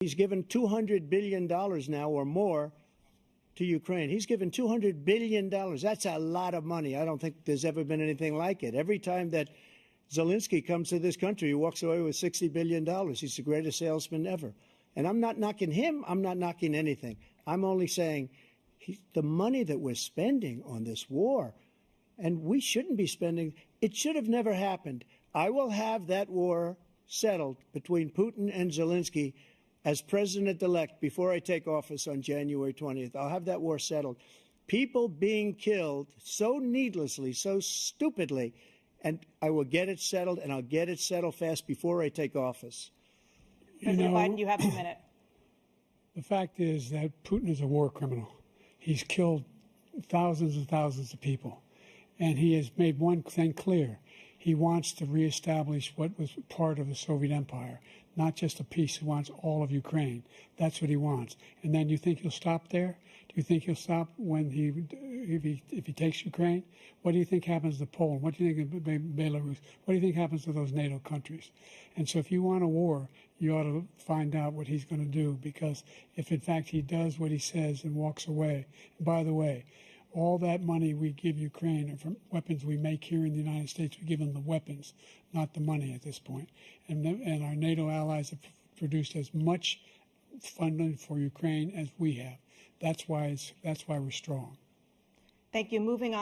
He's given $200 billion now or more to Ukraine. He's given $200 billion. That's a lot of money. I don't think there's ever been anything like it. Every time that Zelensky comes to this country, he walks away with $60 billion. He's the greatest salesman ever. And I'm not knocking him. I'm not knocking anything. I'm only saying the money that we're spending on this war, and we shouldn't be spending, it should have never happened. I will have that war settled between Putin and Zelensky as president-elect before I take office on January 20th. I'll have that war settled. People being killed so needlessly, so stupidly, and I will get it settled, and I'll get it settled fast before I take office. President Biden, you have a minute. The fact is that Putin is a war criminal. He's killed thousands and thousands of people. And he has made one thing clear. He wants to reestablish what was part of the Soviet Empire, not just a piece. He wants all of Ukraine. That's what he wants. And then you think he'll stop there? Do you think he'll stop when if he takes Ukraine? What do you think happens to Poland? What do you think of Belarus? What do you think happens to those NATO countries? And so if you want a war, you ought to find out what he's going to do, because if in fact he does what he says and walks away, and by the way, all that money we give Ukraine are from weapons we make here in the United States. We give them the weapons, not the money at this point. And our NATO allies have produced as much funding for Ukraine as we have. That's why we're strong. Thank you. Moving on.